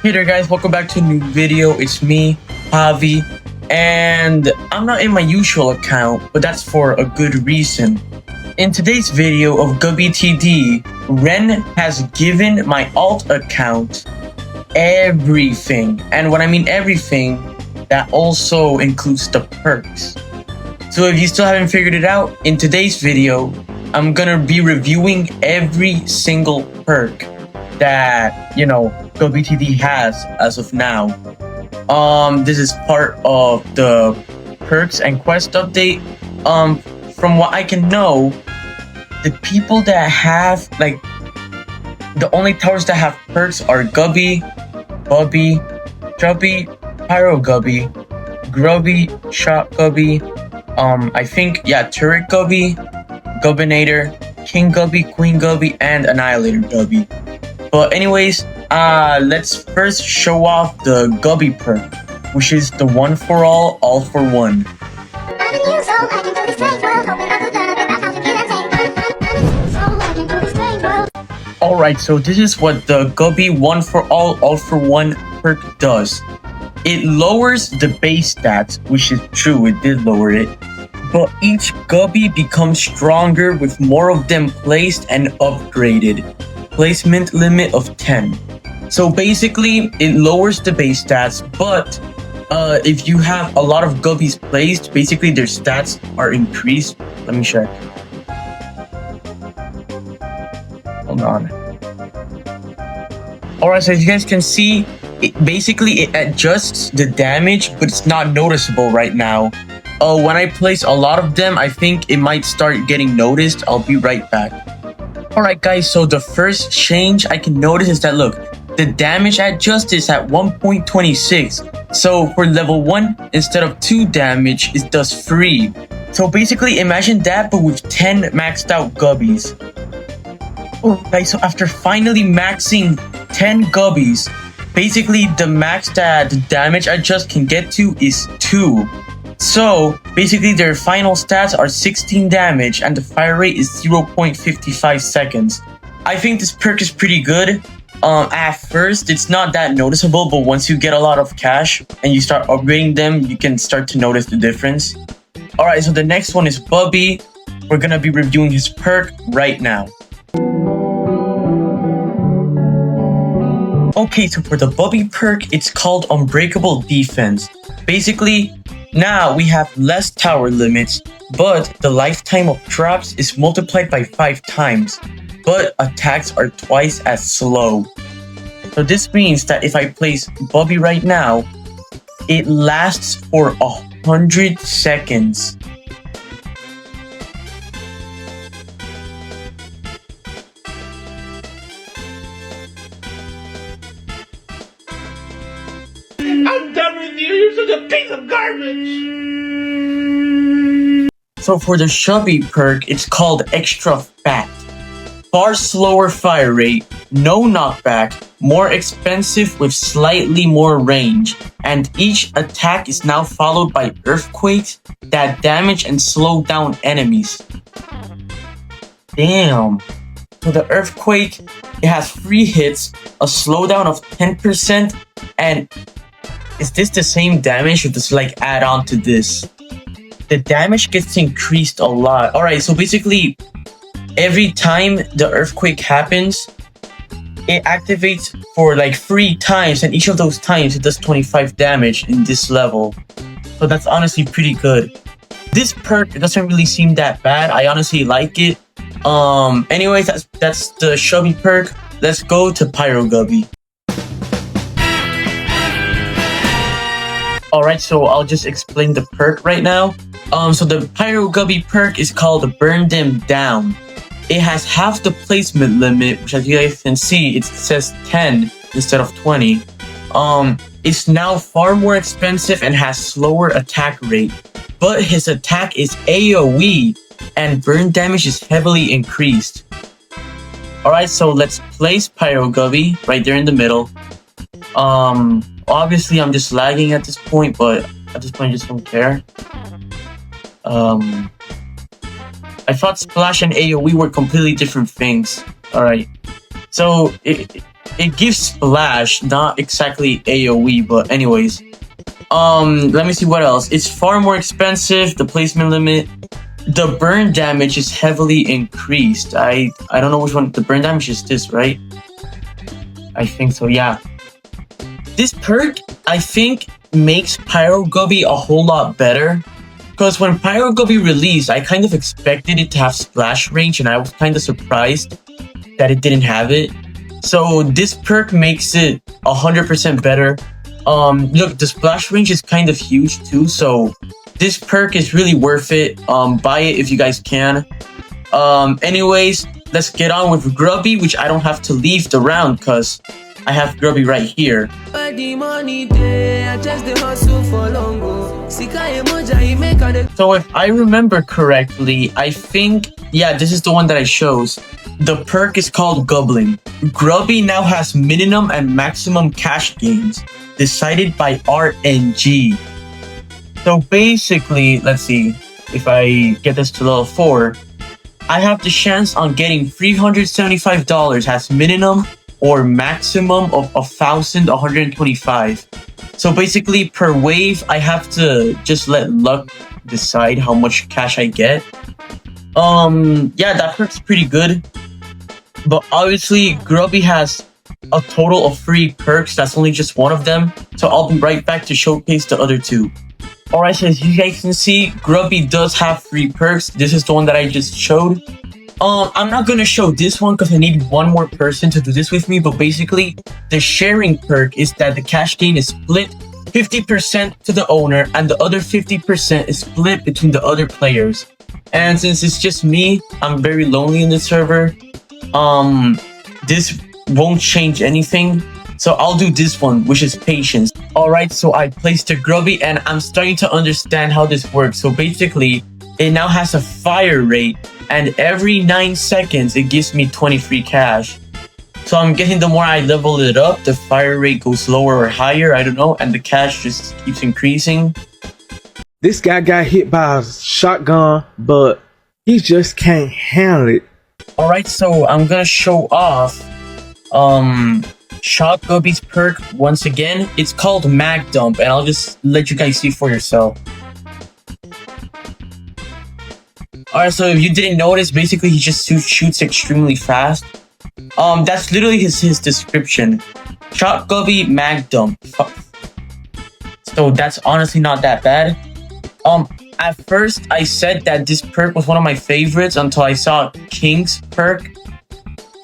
Hey there guys, welcome back to a new video. It's me, Javi, and I'm not in my usual account, but that's for a good reason. In today's video of GubbyTD, Ren has given my alt account everything. And when I mean everything, that also includes the perks. So if you still haven't figured it out, in today's video, I'm gonna be reviewing every single perk that, GubbyTD has as of now. This is part of the perks and quest update. From what I can know, the people that have, the only towers that have perks are Gubby, Bubby, Chubby, Pyro Gubby, Grubby, Gubby, Turret Gubby, Gubbinator, King Gubby, Queen Gubby, and Annihilator Gubby. But anyways, let's first show off the Gubby perk, which is the one for all for one. Alright, so this is what the Gubby one for all for one perk does. It lowers the base stats, which is true, it did lower it. But each Gubby becomes stronger with more of them placed and upgraded. Placement limit of 10. So basically, it lowers the base stats, but if you have a lot of Gubbies placed, basically their stats are increased. Let me check. Hold on. Alright, so as you guys can see, it adjusts the damage, but it's not noticeable right now. When I place a lot of them, I think it might start getting noticed. I'll be right back. Alright guys, so the first change I can notice is that, look, the damage adjusted is at 1.26. So for level 1, instead of 2 damage, it does 3. So basically, imagine that, but with 10 maxed out Gubbies. Alright, so after finally maxing 10 Gubbies, basically the max that the damage I just can get to is 2. So basically their final stats are 16 damage and the fire rate is 0.55 seconds. I think this perk is pretty good. At first it's not that noticeable, but once you get a lot of cash and you start upgrading them, you can start to notice the difference. Alright, so the next one is Bubby. We're gonna be reviewing his perk right now. Okay, so for the Bubby perk, it's called Unbreakable Defense. Basically, now we have less tower limits, but the lifetime of traps is multiplied by 5 times, but attacks are twice as slow. So this means that if I place Bubby right now, it lasts for 100 seconds. I'm done with you, you're such a piece of garbage! So for the Chubby perk, it's called Extra Fat. Far slower fire rate, no knockback, more expensive with slightly more range, and each attack is now followed by earthquakes that damage and slow down enemies. Damn. So the earthquake, it has 3 hits, a slowdown of 10%, and is this the same damage or does it add on to this? The damage gets increased a lot. Alright, so basically, every time the earthquake happens, it activates for 3 times, and each of those times it does 25 damage in this level. So that's honestly pretty good. This perk doesn't really seem that bad. I honestly like it. Anyways, that's the Chubby perk. Let's go to Pyro Gubby. Alright, so I'll just explain the perk right now. So the Pyro Gubby perk is called Burn Them Down. It has half the placement limit, which as you guys can see, it says 10 instead of 20. It's now far more expensive and has slower attack rate. But his attack is AoE, and burn damage is heavily increased. Alright, so let's place Pyro Gubby right there in the middle. Obviously I'm just lagging at this point, but at this point I just don't care. I thought Splash and AoE were completely different things. Alright. So it gives splash, not exactly AoE, but anyways. Let me see what else. It's far more expensive. The placement limit. The burn damage is heavily increased. I don't know which one. The burn damage is this, right? I think so, yeah. This perk, I think, makes Pyro Gubby a whole lot better. Because when Pyro Gubby released, I kind of expected it to have splash range, and I was kind of surprised that it didn't have it. So this perk makes it 100% better. Look, the splash range is kind of huge too, so this perk is really worth it. Buy it if you guys can. Anyways, let's get on with Grubby, which I don't have to leave the round because I have Grubby right here. So if I remember correctly, I think, yeah, this is the one that I chose. The perk is called Goblin. Grubby now has minimum and maximum cash gains decided by RNG. So basically, let's see, if I get this to level 4, I have the chance on getting $375 as minimum or maximum of 1,125. So basically per wave, I have to just let luck decide how much cash I get. Yeah, that perk's pretty good. But obviously, Grubby has a total of 3 perks. That's only just one of them. So I'll be right back to showcase the other 2. Alright, so as you guys can see, Grubby does have 3 perks. This is the one that I just showed. I'm not gonna show this one because I need one more person to do this with me. But basically, the sharing perk is that the cash gain is split 50% to the owner and the other 50% is split between the other players. And since it's just me, I'm very lonely in the server. This won't change anything, so I'll do this one, which is patience. Alright, so I placed a Grubby and I'm starting to understand how this works. So basically, it now has a fire rate, and every 9 seconds it gives me 20 free cash. So I'm guessing the more I level it up, the fire rate goes lower or higher, I don't know, and the cash just keeps increasing. This guy got hit by a shotgun, but he just can't handle it. Alright, so I'm gonna show off Shot Gubby's perk once again. It's called Mag Dump, and I'll just let you guys see for yourself. Alright, so if you didn't notice, basically he just shoots extremely fast. That's literally his description. Shot Gubby Mag Dump. So that's honestly not that bad. At first, I said that this perk was one of my favorites until I saw King's perk.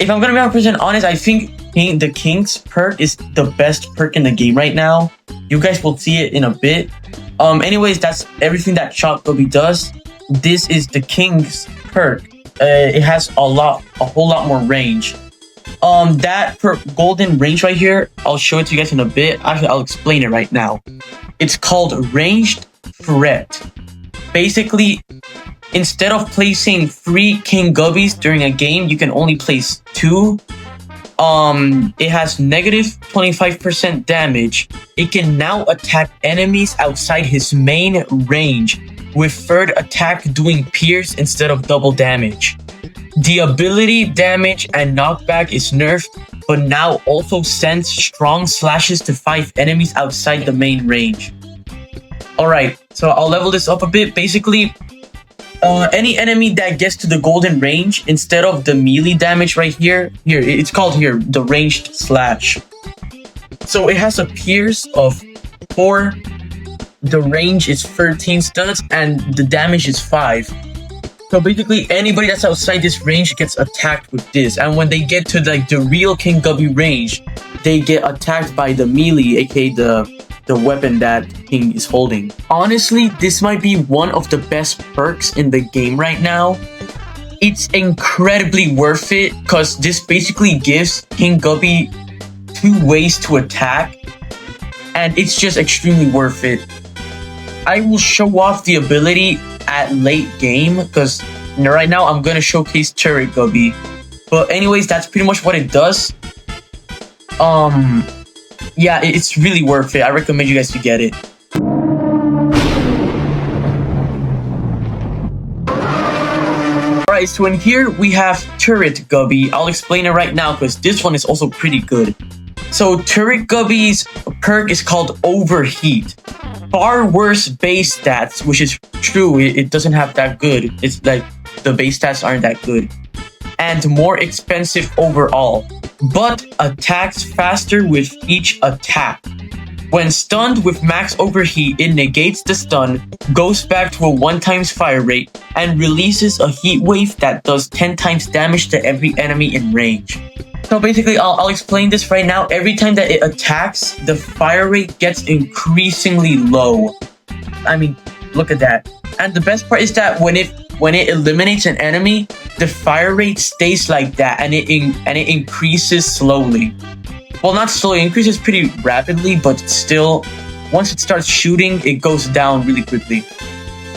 If I'm gonna be 100% honest, I think the King's perk is the best perk in the game right now. You guys will see it in a bit. Anyways, that's everything that Shot Gubby does. This is the King's perk. It has a whole lot more range. That golden range right here, I'll show it to you guys in a bit. Actually, I'll explain it right now. It's called Ranged Threat. Basically, instead of placing 3 King Gubbies during a game, you can only place 2. It has negative 25% damage. It can now attack enemies outside his main range, with third attack doing pierce instead of double damage. The ability, damage, and knockback is nerfed, but now also sends strong slashes to 5 enemies outside the main range. Alright, so I'll level this up a bit. Basically, any enemy that gets to the golden range, instead of the melee damage right here, it's called the ranged slash. So it has a pierce of 4, the range is 13 studs, and the damage is 5. So basically, anybody that's outside this range gets attacked with this. And when they get to like the real King Gubby range, they get attacked by the melee, aka the weapon that King is holding. Honestly, this might be one of the best perks in the game right now. It's incredibly worth it because this basically gives King Gubby 2 ways to attack, and it's just extremely worth it. I will show off the ability at late game because right now I'm gonna showcase Turret Gubby. But anyways, that's pretty much what it does. Yeah, it's really worth it. I recommend you guys to get it. Alright, Alright, so in here we have Turret Gubby. I'll explain it right now because this one is also pretty good. So Turret Gubby's perk is called Overheat. Far worse base stats, which is true, it doesn't have that good. It's like the base stats aren't that good. And more expensive overall, but attacks faster with each attack. When stunned with max overheat, it negates the stun, goes back to a 1x fire rate, and releases a heat wave that does 10 times damage to every enemy in range. So basically, I'll explain this right now. Every time that it attacks, the fire rate gets increasingly low. I mean, look at that. And the best part is that when it eliminates an enemy, the fire rate stays like that, and it increases slowly. Well, not slowly, it increases pretty rapidly, but still, once it starts shooting, it goes down really quickly.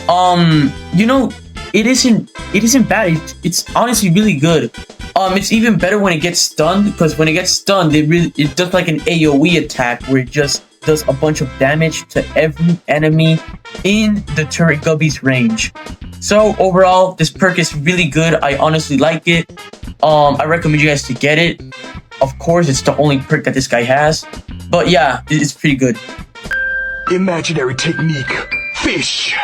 You know, it isn't bad. It's honestly really good. It's even better when it gets stunned, because when it gets stunned, it does like an AoE attack where it just does a bunch of damage to every enemy in the Turret Gubby's range. So overall, this perk is really good. I honestly like it. I recommend you guys to get it. Of course, it's the only perk that this guy has. But yeah, it's pretty good. Imaginary technique. Fish.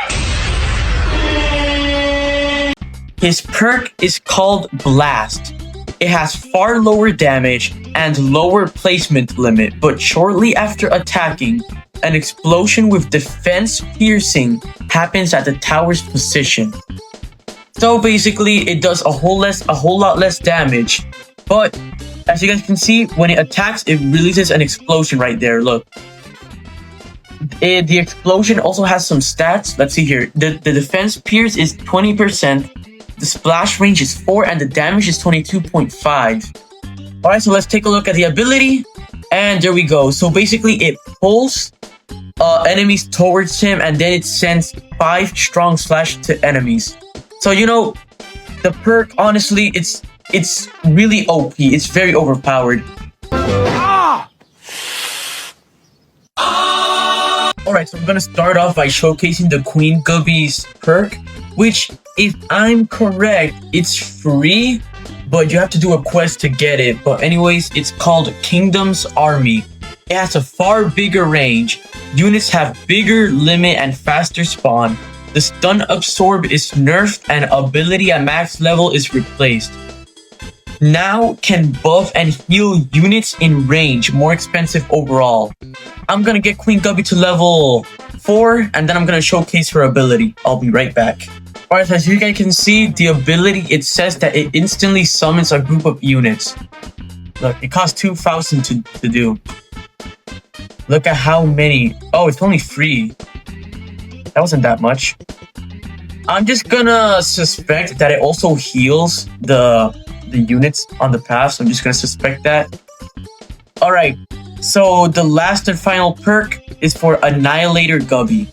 His perk is called Blast. It has far lower damage and lower placement limit, but shortly after attacking, an explosion with defense piercing happens at the tower's position. So basically, it does a whole lot less damage, but as you guys can see, when it attacks, it releases an explosion right there. Look. The explosion also has some stats. Let's see here. The defense pierce is 20%. The splash range is 4 and the damage is 22.5. Alright, so let's take a look at the ability. And there we go. So basically it pulls enemies towards him and then it sends 5 strong slash to enemies. So you know, the perk, honestly, it's really OP. It's very overpowered. Alright, so I'm gonna start off by showcasing the Queen Gubby's perk, which, if I'm correct, it's free, but you have to do a quest to get it. But anyways, it's called Kingdom's Army. It has a far bigger range. Units have bigger limit and faster spawn. The stun absorb is nerfed and ability at max level is replaced. Now can buff and heal units in range, more expensive overall. I'm gonna get Queen Gubby to level 4 and then I'm gonna showcase her ability. I'll be right back. Alright, so as you guys can see, the ability, it says that it instantly summons a group of units. Look, it costs 2,000 to do. Look at how many. Oh, it's only 3. That wasn't that much. I'm just gonna suspect that it also heals the units on the path, so I'm just gonna suspect that. Alright, so the last and final perk is for Annihilator Gubby.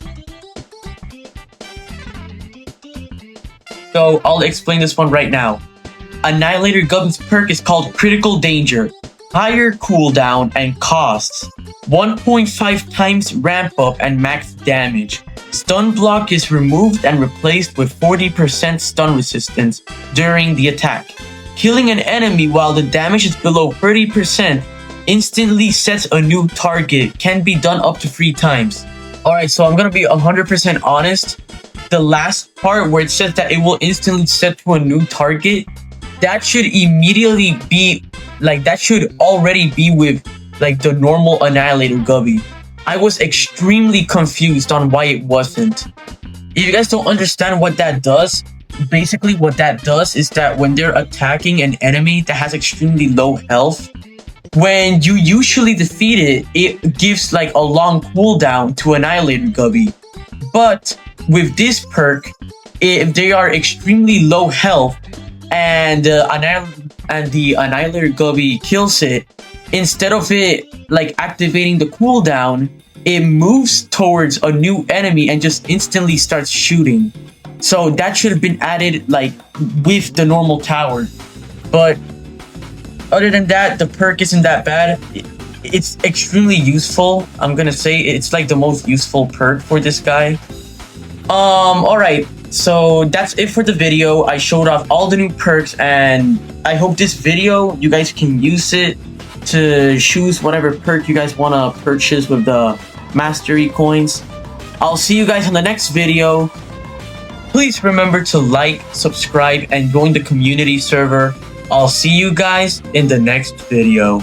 So I'll explain this one right now. Annihilator Gubby's perk is called Critical Danger. Higher cooldown and costs 1.5 times ramp up and max damage. Stun block is removed and replaced with 40% stun resistance during the attack. Killing an enemy while the damage is below 30% instantly sets a new target. Can be done up to 3 times. Alright, so I'm gonna be 100% honest. The last part where it says that it will instantly set to a new target, that should immediately be, like, that should already be with, like, the normal Annihilator Gubby. I was extremely confused on why it wasn't. If you guys don't understand what that does, basically what that does is that when they're attacking an enemy that has extremely low health, when you usually defeat it, it gives like a long cooldown to Annihilator Gubby. But with this perk, if they are extremely low health and the Annihilator Gubby kills it, instead of it like activating the cooldown, it moves towards a new enemy and just instantly starts shooting. So that should have been added like with the normal tower. But other than that, the perk isn't that bad. It's extremely useful. I'm gonna say it's like the most useful perk for this guy. Alright, So that's it for the video. I showed off all the new perks, and I hope this video you guys can use it to choose whatever perk you guys want to purchase with the mastery coins. I'll see you guys on the next video. Please remember to like, subscribe, and join the community server. I'll see you guys in the next video.